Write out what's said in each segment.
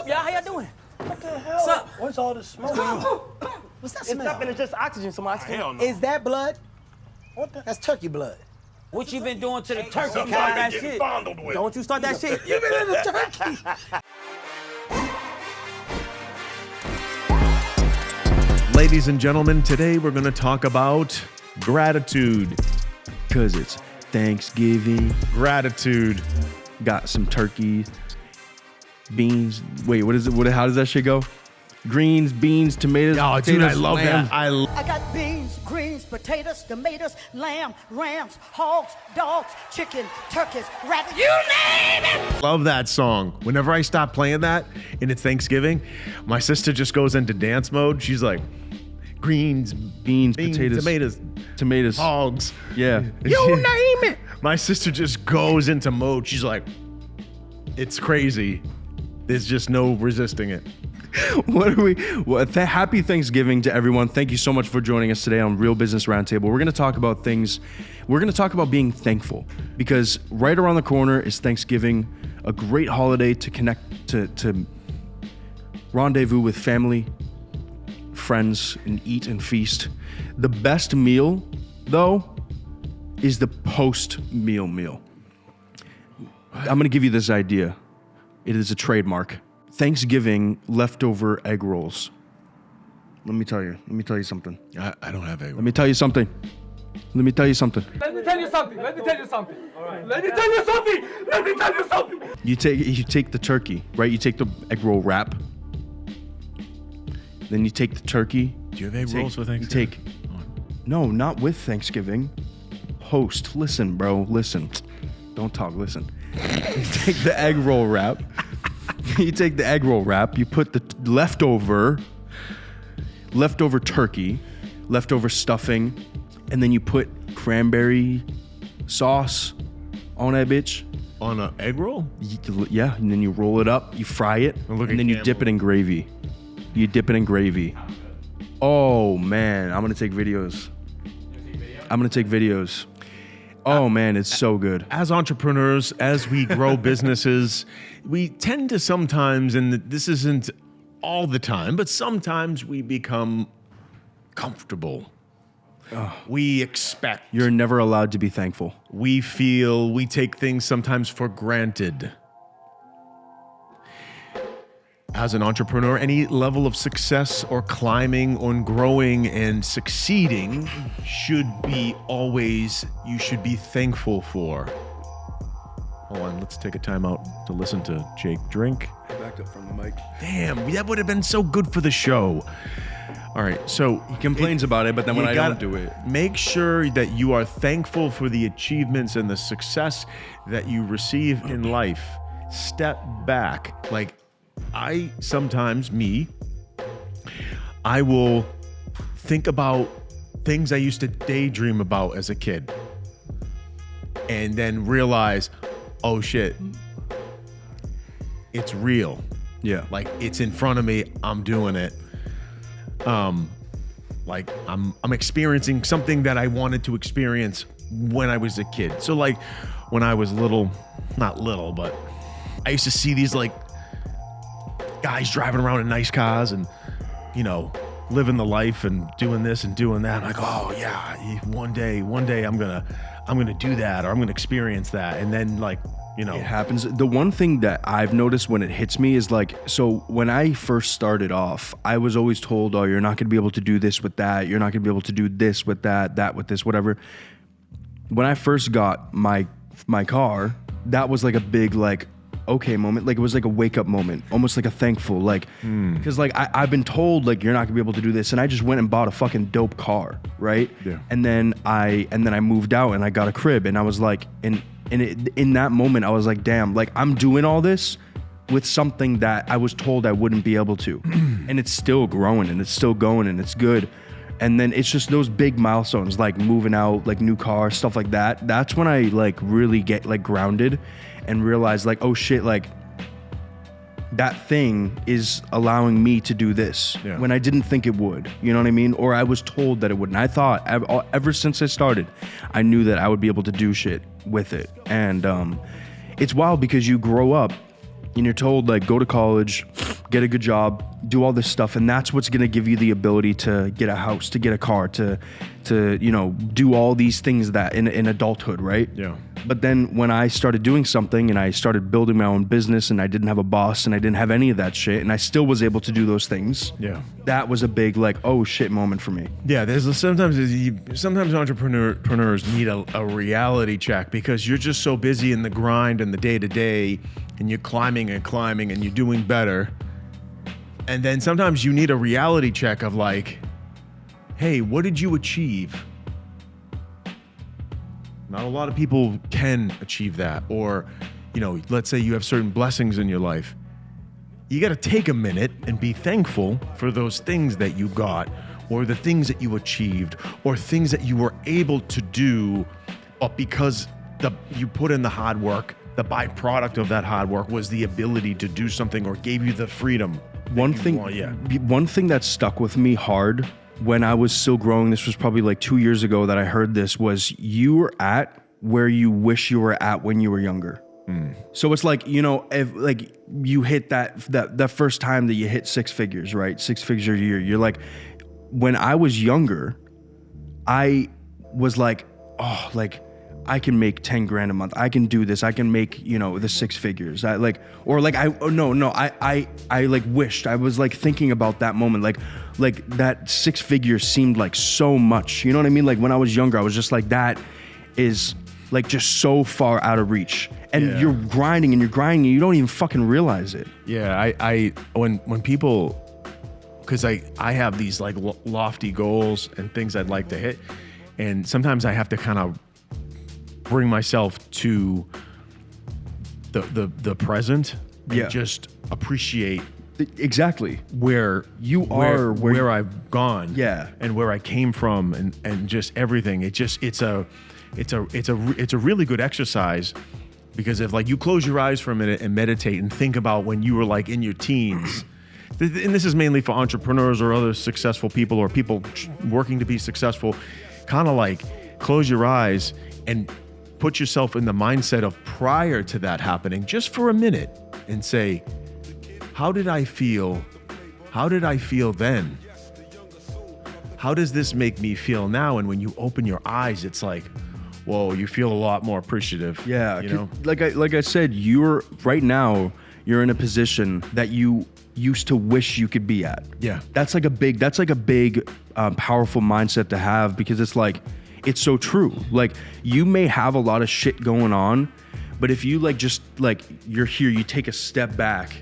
up, y'all? How y'all doing? What the hell? What's up? What's all this smoke? What's that It's smell? nothing, it's just oxygen, some oxygen. Hell no. Is that blood? What the? That's turkey blood. What you been doing to the turkey? Somebody That getting shit. fondled with. Don't you start that shit. You been in the turkey. Ladies and gentlemen, today we're going to talk about gratitude. Because it's Thanksgiving. Gratitude. Got some turkey, beans. Wait, what is it? How does that shit go? Greens, beans, tomatoes. Oh, dude, I love lamb. that. I got beans, greens, potatoes, tomatoes, lamb, rams, hogs, dogs, chicken, turkeys, rabbit, you name it! Love that song. Whenever I stop playing that and it's Thanksgiving, my sister just goes into dance mode. She's like, greens, Beans, potatoes, tomatoes. hogs. Yeah. You name it. My sister just goes into mode. She's like, it's crazy. There's just no resisting it. Happy Thanksgiving to everyone. Thank you so much for joining us today on Real Business Roundtable. We're going to talk about things. We're going to talk about being thankful because right around the corner is Thanksgiving, a great holiday to connect, to rendezvous with family, friends, and eat and feast. The best meal, though, is the post-meal meal. I'm going to give you this idea. It is a trademark. Thanksgiving leftover egg rolls. Let me tell you something. I don't have egg. Let me tell you something. Let me tell you something. All right. Let me tell you something. You take the turkey, right? You take the egg roll wrap. Then you take the turkey. Do you have egg rolls for Thanksgiving? No, not with Thanksgiving. Post. Listen, bro. Listen. Don't talk. Listen. You take the egg roll wrap. You take the egg roll wrap. You put the leftover turkey, leftover stuffing, and then you put cranberry sauce on that bitch. On an egg roll? Yeah, and then you roll it up, you fry it, and then you dip it in gravy. You dip it in gravy. Oh, man. I'm going to take videos. Oh, man, it's so good. As entrepreneurs, as we grow businesses, we tend to sometimes, and this isn't all the time, but sometimes we become comfortable. We expect. You're never allowed to be thankful. We take things sometimes for granted. As an entrepreneur, any level of success or climbing or growing and succeeding should be always, you should be thankful for. Hold on, let's take a time out to listen to Jake drink. I backed up from the mic. Damn, that would have been so good for the show. All right, so he complains about it, but then when I don't do it. Make sure that you are thankful for the achievements and the success that you receive in life. Step back. Like, I will think about things I used to daydream about as a kid and then realize, oh shit, it's real. Yeah. Like it's in front of me, I'm doing it. Like I'm experiencing something that I wanted to experience when I was a kid. So like when I was not little, but I used to see these like guys driving around in nice cars and, living the life and doing this and doing that. I'm like, oh yeah, one day I'm gonna do that or I'm gonna experience that. And then it happens. The one thing that I've noticed when it hits me is so when I first started off, I was always told, oh, you're not gonna be able to do this with that. You're not gonna be able to do this with that with this, whatever. When I first got my car, that was like a big okay moment. Like it was like a wake up moment, almost like a thankful, because I've been told you're not gonna be able to do this, and I just went and bought a fucking dope car, right? Yeah. And then I moved out and I got a crib, and I was like, in that moment I was like, damn, I'm doing all this with something that I was told I wouldn't be able to, and it's still growing and it's still going and it's good. And then it's just those big milestones, like moving out, new car, stuff like that. That's when I really get grounded and realize oh shit, that thing is allowing me to do this when I didn't think it would, you know what I mean? Or I was told that it wouldn't. I thought ever since I started, I knew that I would be able to do shit with it. And it's wild because you grow up and you're told go to college, get a good job, do all this stuff, and that's what's going to give you the ability to get a house, to get a car, to do all these things that in adulthood, right? Yeah. But then when I started doing something and I started building my own business and I didn't have a boss and I didn't have any of that shit and I still was able to do those things. Yeah. That was a big like, oh shit moment for me. Yeah, sometimes entrepreneurs need a reality check because you're just so busy in the grind and the day-to-day and you're climbing and you're doing better. And then sometimes you need a reality check of like, hey, what did you achieve? Not a lot of people can achieve that. Or, let's say you have certain blessings in your life. You got to take a minute and be thankful for those things that you got, or the things that you achieved, or things that you were able to do, but because you put in the hard work, the byproduct of that hard work was the ability to do something or gave you the freedom. One thing that stuck with me hard when I was still growing, this was probably like 2 years ago that I heard this, was you were at where you wish you were at when you were younger. So it's like, if like you hit that first time that you hit six figures, right? 6 figures a year. You're like, when I was younger, I was like, oh, like I can make 10 grand a month. I can do this. I can make, the 6 figures. I wished. I was like thinking about that moment. Like that 6 figures seemed like so much. You know what I mean? Like when I was younger, I was just like, that is like just so far out of reach. And you're grinding and you don't even fucking realize it. Yeah, when people, because I have these like lofty goals and things I'd like to hit, and sometimes I have to kind of bring myself to the present and just appreciate exactly where you are, where I've gone, and where I came from, and just everything. It's a really good exercise, because if like you close your eyes for a minute and meditate and think about when you were like in your teens, and this is mainly for entrepreneurs or other successful people or people working to be successful, kind of like close your eyes and put yourself in the mindset of prior to that happening just for a minute and say, how did I feel? How did I feel then? How does this make me feel now? And when you open your eyes, it's like, whoa, you feel a lot more appreciative. Yeah. Like I said, you're right now, you're in a position that you used to wish you could be at. Yeah. That's like a big, powerful mindset to have, because it's like, it's so true. Like you may have a lot of shit going on, but if you like, just like you're here, you take a step back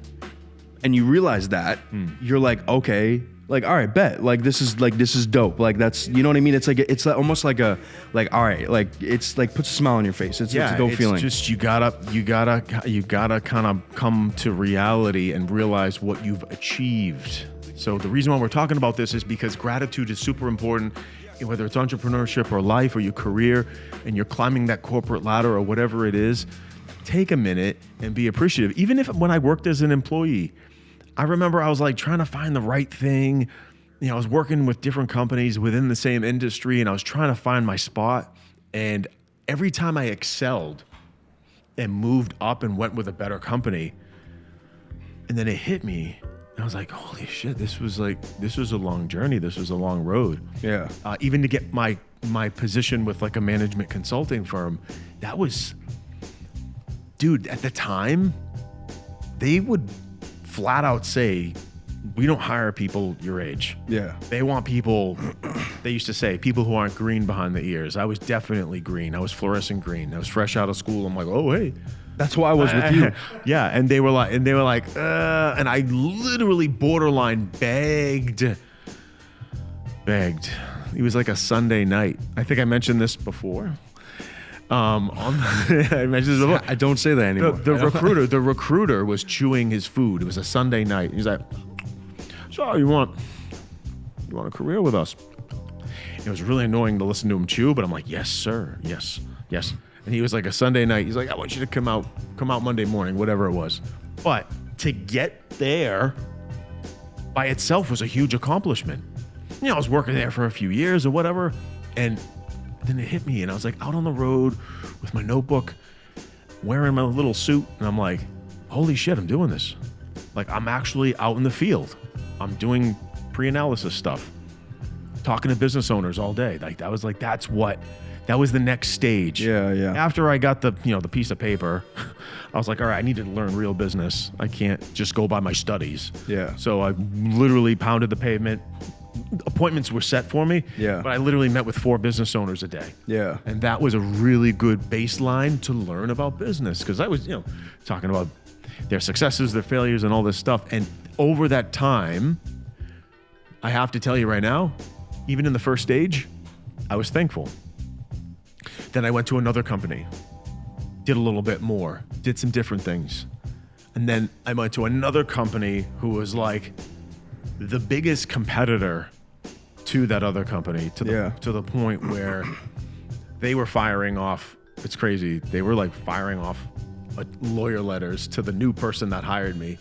and you realize that you're like, okay, like, all right, bet. Like, this is dope. Like, that's, you know what I mean? It's like, it's almost like all right, like, it's like puts a smile on your face. It's a dope feeling. It's just, you gotta kind of come to reality and realize what you've achieved. So the reason why we're talking about this is because gratitude is super important, whether it's entrepreneurship or life or your career, and you're climbing that corporate ladder or whatever it is. Take a minute and be appreciative. Even if when I worked as an employee, I remember I was like trying to find the right thing. I was working with different companies within the same industry, and I was trying to find my spot. And every time I excelled and moved up and went with a better company, and then it hit me, and I was like, holy shit, this was a long journey. This was a long road. Yeah. Even to get my position with like a management consulting firm, that was, dude, at the time, they would flat out say, we don't hire people your age. Yeah. They want people, they used to say, people who aren't green behind the ears. I was definitely green. I was fluorescent green. I was fresh out of school. I'm like, oh, hey. That's why I was with you. Yeah. And they were like, and I literally borderline begged. It was like a Sunday night. I think I mentioned this before. I mentioned this before. I don't say that anymore. The recruiter was chewing his food. It was a Sunday night. He's like, so you want a career with us? It was really annoying to listen to him chew, but I'm like, yes, sir. Yes. And he was like, a Sunday night. He's like, I want you to come out Monday morning, whatever it was. But to get there by itself was a huge accomplishment. I was working there for a few years or whatever. And then it hit me, and I was like out on the road with my notebook, wearing my little suit, and I'm like, holy shit, I'm doing this. Like I'm actually out in the field. I'm doing pre-analysis stuff, talking to business owners all day. Like that was the next stage. Yeah, yeah. After I got the piece of paper, I was like, all right, I need to learn real business. I can't just go by my studies. Yeah. So I literally pounded the pavement. Appointments were set for me. Yeah. But I literally met with 4 business owners a day. Yeah. And that was a really good baseline to learn about business, because I was, talking about their successes, their failures, and all this stuff. And over that time, I have to tell you right now, even in the first stage, I was thankful. Then I went to another company, did a little bit more, did some different things. And then I went to another company who was like the biggest competitor to that other company, to the point where they were firing off, it's crazy, they were like firing off lawyer letters to the new person that hired me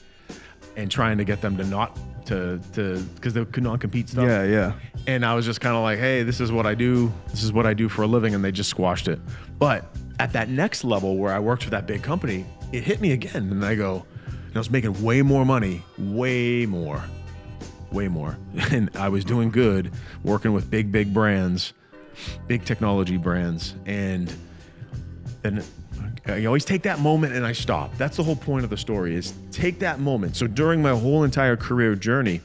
and trying to get them to not because they could not compete stuff. Yeah, yeah. And I was just kind of like, hey, this is what I do. This is what I do for a living. And they just squashed it. But at that next level where I worked for that big company, it hit me again. And I go, and I was making way more money, way more. And I was doing good, working with big brands, big technology brands. And then I always take that moment and I stop. That's the whole point of the story, is take that moment. So during my whole entire career journey,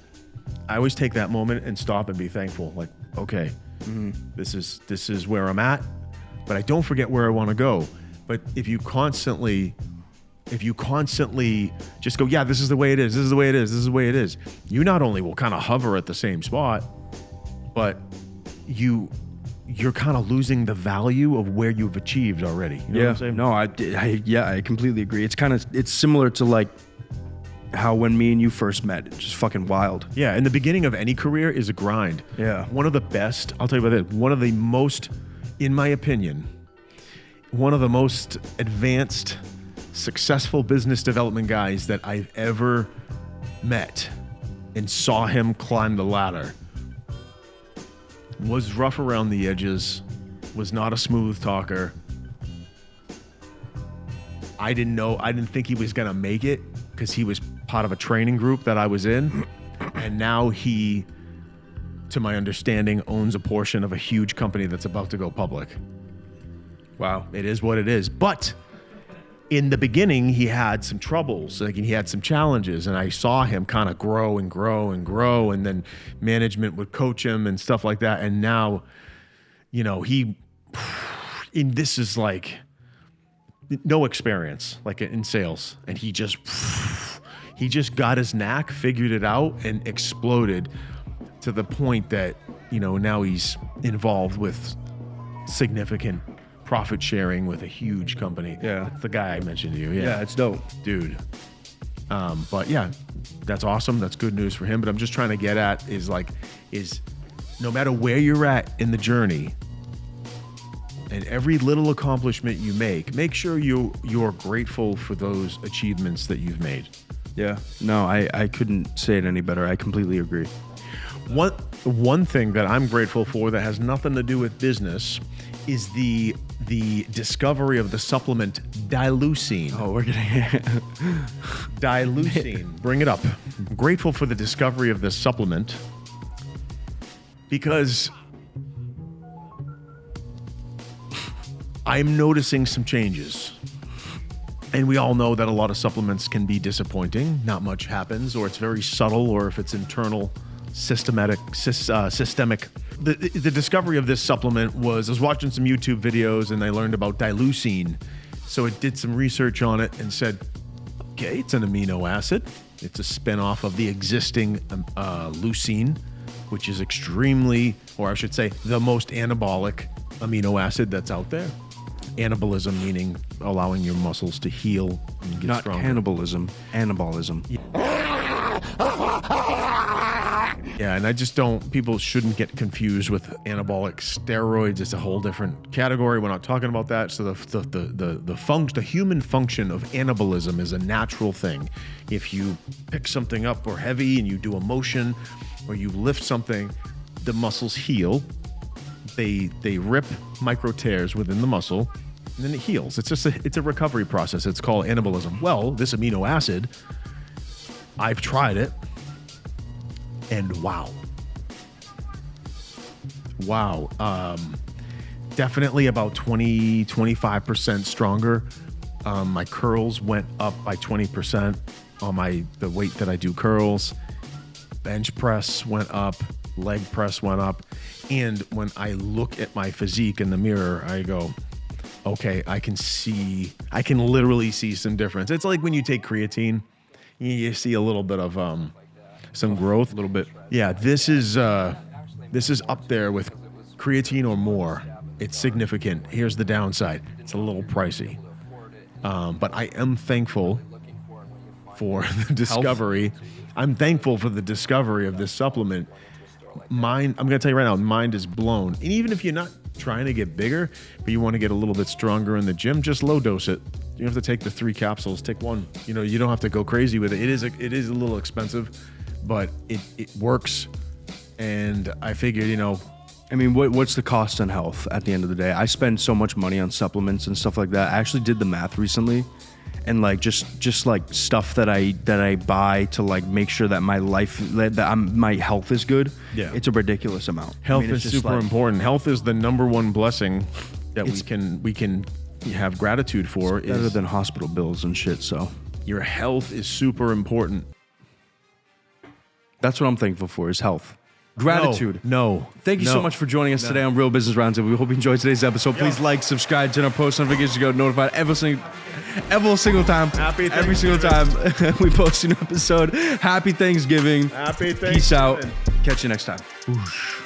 I always take that moment and stop and be thankful. Like, okay, this is where I'm at, but I don't forget where I want to go. But if you constantly just go, yeah, this is the way it is, this is the way it is, this is the way it is, you not only will kind of hover at the same spot, but you're kind of losing the value of where you've achieved already. You know what I'm saying? No, I completely agree. It's similar to like how when me and you first met, it's just fucking wild. Yeah, and the beginning of any career is a grind. Yeah. One of the best, I'll tell you about this, one of the most, in my opinion, one of the most advanced, successful business development guys that I've ever met and saw him climb the ladder was rough around the edges, was not a smooth talker. I didn't think he was gonna make it because he was part of a training group that I was in. And now he, to my understanding, owns a portion of a huge company that's about to go public. Wow, it is what it is. But in the beginning, he had some troubles, like he had some challenges, and I saw him kind of grow and grow and grow, and then management would coach him and stuff like that. And now, this is like no experience, like in sales, and he just got his knack, figured it out, and exploded to the point that, now he's involved with significant profit sharing with a huge company. Yeah. That's the guy I mentioned to you. Yeah, it's dope. Dude. But yeah, that's awesome. That's good news for him. But I'm just trying to get at is no matter where you're at in the journey and every little accomplishment you make sure you're grateful for those achievements that you've made. Yeah. No, I couldn't say it any better. I completely agree. One thing that I'm grateful for that has nothing to do with business is the discovery of the supplement Dilucine. Oh, we're getting Dilucine. Bring it up. I'm grateful for the discovery of this supplement because I'm noticing some changes. And we all know that a lot of supplements can be disappointing. Not much happens, or it's very subtle, or if it's internal, systemic. The discovery of this supplement was, I was watching some YouTube videos and I learned about Dilucine. So it did some research on it and said, okay, it's an amino acid. It's a spinoff of the existing leucine, which is extremely, or I should say, the most anabolic amino acid that's out there. Anabolism meaning allowing your muscles to heal and get Not stronger. cannibalism, anabolism. Yeah, and people shouldn't get confused with anabolic steroids. It's a whole different category. We're not talking about that. So the human function of anabolism is a natural thing. If you pick something up or heavy and you do a motion or you lift something, the muscles heal. They rip micro tears within the muscle and then it heals. It's a recovery process. It's called anabolism. Well, this amino acid I've tried it, and wow. Definitely about 25% stronger. My curls went up by 20% on the weight that I do curls. Bench press went up, leg press went up. And when I look at my physique in the mirror, I go, okay, I can literally see some difference. It's like when you take creatine, you see a little bit of some growth. A little bit. Yeah, this is up there with creatine or more. It's significant. Here's the downside. It's a little pricey. But I am thankful for the discovery. I'm thankful for the discovery of this supplement. I'm going to tell you right now, mind is blown. And even if you're not trying to get bigger, but you want to get a little bit stronger in the gym, just low dose it. You don't have to take the 3 capsules. Take 1. You know, you don't have to go crazy with it. It is a little expensive, but it works. And I figured, you know, I mean, what's the cost on health at the end of the day? I spend so much money on supplements and stuff like that. I actually did the math recently, and like just like stuff that I buy to like make sure that my my health is good. Yeah, it's a ridiculous amount. Health is super important. Health is the number one blessing that we can have gratitude for. It's better than hospital bills and shit. So your health is super important. That's what I'm thankful for, is health. Gratitude. No. Thank you so much for joining us today on Real Business Roundtable. We hope you enjoyed today's episode. Please like, subscribe, turn on post notifications to get notified every single time. Every single time we post an episode. Happy Thanksgiving. Happy Thanksgiving. Peace out. Catch you next time. Whoosh.